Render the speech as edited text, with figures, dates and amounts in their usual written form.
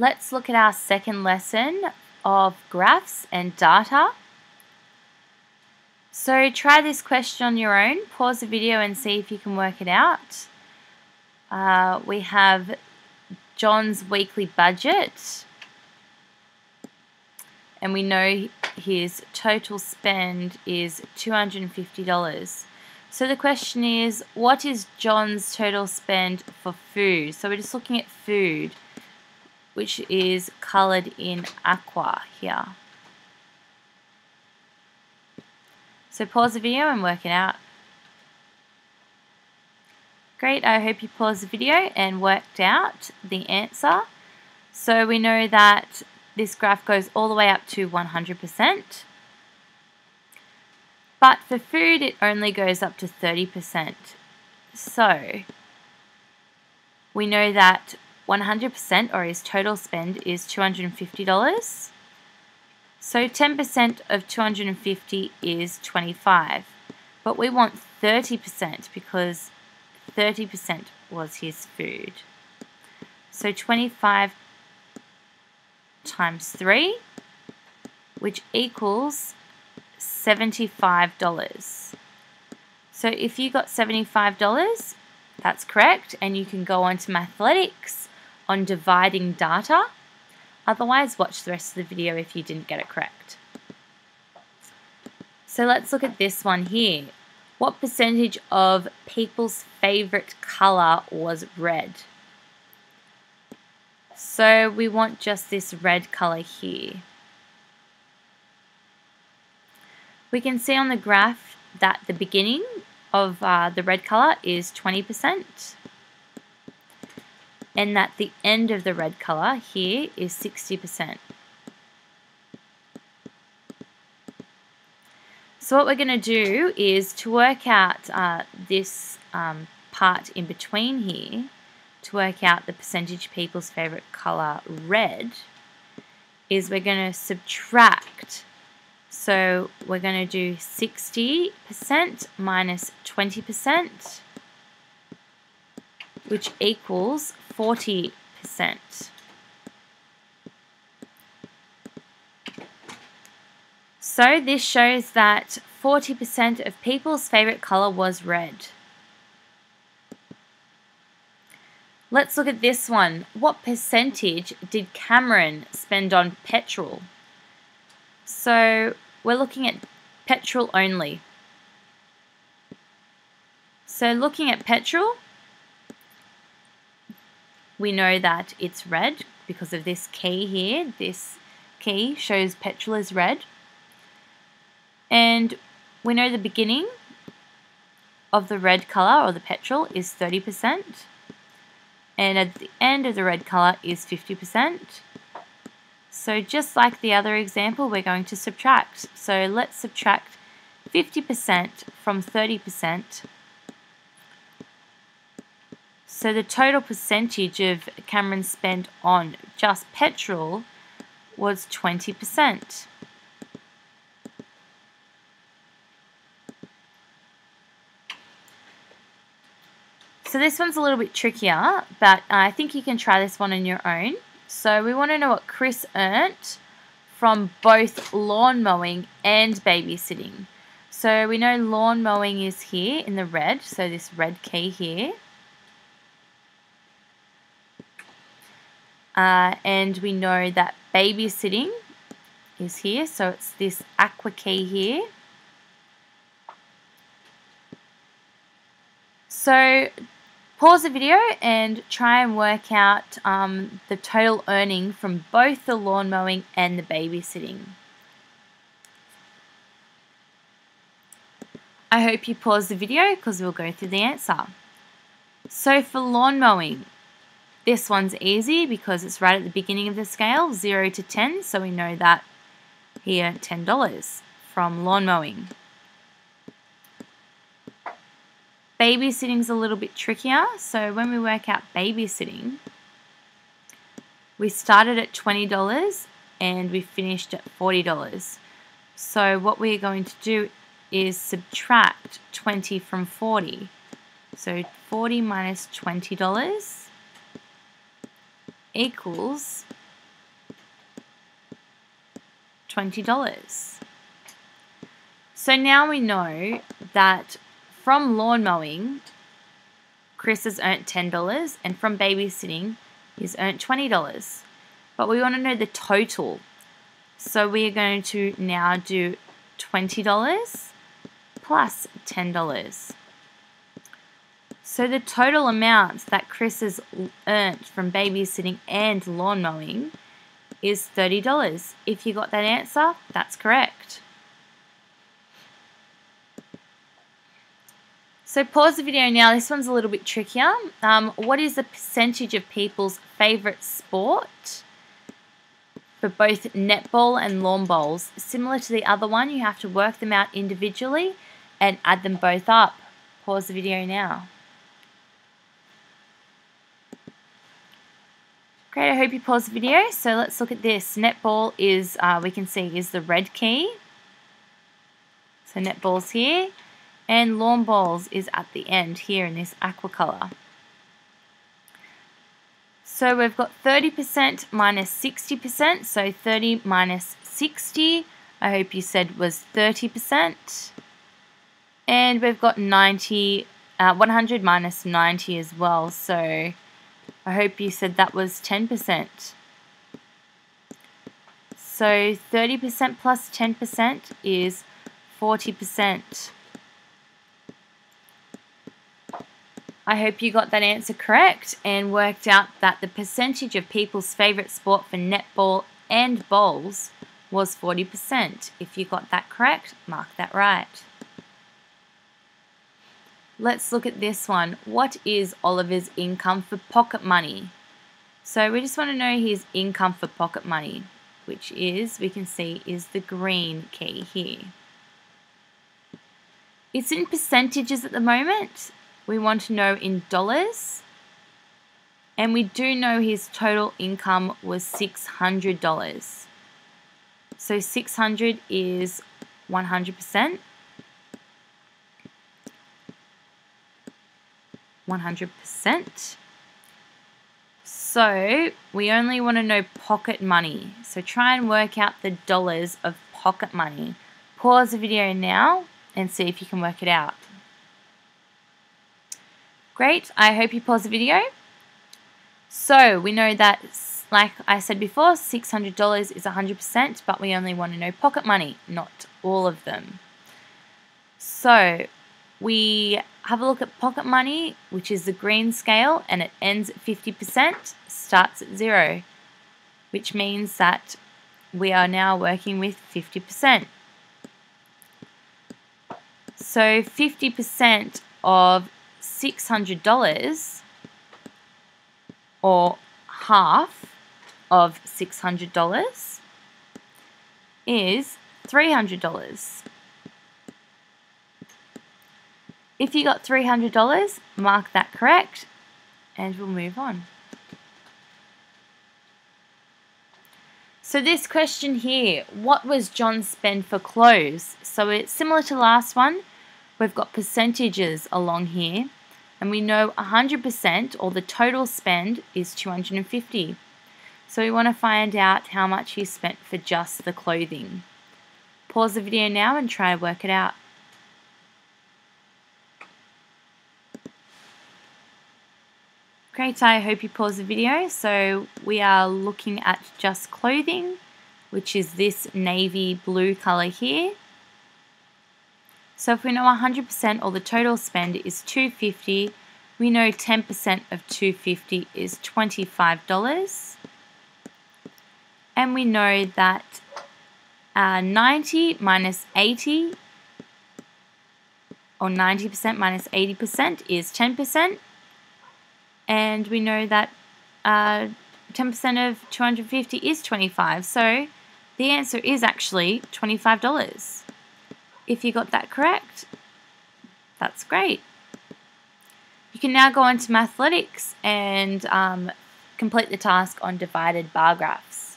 Let's look at our second lesson of graphs and data. So try this question on your own. Pause the video and see if you can work it out. We have John's weekly budget, and we know his total spend is $250. So the question is, what is John's total spend for food? So we're just looking at food, which is coloured in aqua here. So pause the video and work it out. Great, I hope you paused the video and worked out the answer. So we know that this graph goes all the way up to 100%. But for food, it only goes up to 30%. So we know that 100%, or his total spend, is $250. So 10% of 250 is 25. But we want 30% because 30% was his food. So 25 times 3, which equals $75. So if you got $75, that's correct, and you can go on to Mathletics on dividing data. Otherwise, watch the rest of the video if you didn't get it correct. So let's look at this one here. What percentage of people's favorite color was red? So we want just this red color here. We can see on the graph that the beginning of the red color is 20%. And that the end of the red color here is 60%. So what we're going to do is to work out this part in between here, to work out the percentage people's favorite color red, is we're going to subtract. So we're going to do 60% minus 20%, which equals 40%. So this shows that 40% of people's favorite color was red. Let's look at this one. What percentage did Cameron spend on petrol? So we're looking at petrol only. So looking at petrol, we know that it's red because of this key here. This key shows petrol is red. And we know the beginning of the red color, or the petrol, is 30%. And at the end of the red color is 50%. So just like the other example, we're going to subtract. So let's subtract 50% from 30%. So the total percentage of Cameron's spend on just petrol was 20%. So this one's a little bit trickier, but I think you can try this one on your own. So we want to know what Chris earned from both lawn mowing and babysitting. So we know lawn mowing is here in the red, so this red key here. And we know that babysitting is here, so it's this aqua key here. So pause the video and try and work out the total earning from both the lawn mowing and the babysitting. I hope you pause the video because we'll go through the answer. So for lawn mowing, this one's easy because it's right at the beginning of the scale, 0 to 10, so we know that here $10 from lawn mowing. Babysitting's a little bit trickier, so when we work out babysitting, we started at $20 and we finished at $40. So what we're going to do is subtract 20 from 40. So 40 minus $20 equals $20. So now we know that from lawn mowing, Chris has earned $10, and from babysitting, he's earned $20. But we want to know the total. So we are going to now do $20 plus $10. So the total amount that Chris has earned from babysitting and lawn mowing is $30. If you got that answer, that's correct. So pause the video now. This one's a little bit trickier. What is the percentage of people's favourite sport for both netball and lawn bowls? Similar to the other one, you have to work them out individually and add them both up. Pause the video now. Great, I hope you paused the video. So let's look at this. Netball is, we can see, is the red key. So netball's here. And lawn bowls is at the end here in this aqua colour. So we've got 30% minus 60%. So 30 minus 60, I hope you said was 30%. And we've got 100 minus 90 as well. So I hope you said that was 10%. So 30% plus 10% is 40%. I hope you got that answer correct and worked out that the percentage of people's favourite sport for netball and bowls was 40%. If you got that correct, mark that right. Let's look at this one. What is Oliver's income for pocket money? So we just want to know his income for pocket money, which is, we can see, is the green key here. It's in percentages at the moment. We want to know in dollars. And we do know his total income was $600. So 600 is 100%. 100%. So we only want to know pocket money. So try and work out the dollars of pocket money. Pause the video now and see if you can work it out. Great, I hope you pause the video. So we know that, like I said before, $600 is 100%, but we only want to know pocket money, not all of them. So we have a look at pocket money, which is the green scale, and it ends at 50%, starts at 0, which means that we are now working with 50%. So 50% of $600, or half of $600, is $300. If you got $300, mark that correct, and we'll move on. So this question here, what was John's spend for clothes? So it's similar to the last one. We've got percentages along here, and we know 100%, or the total spend, is $250. So we want to find out how much he spent for just the clothing. Pause the video now and try to work it out. Great, I hope you pause the video. So we are looking at just clothing, which is this navy blue color here. So if we know 100%, or the total spend, is $250, we know 10% of $250 is $25. And we know that 90 minus 80, or 90% minus 80% is 10%. And we know that 10% of 250 is 25. So the answer is actually $25. If you got that correct, that's great. You can now go on to Mathletics and complete the task on divided bar graphs.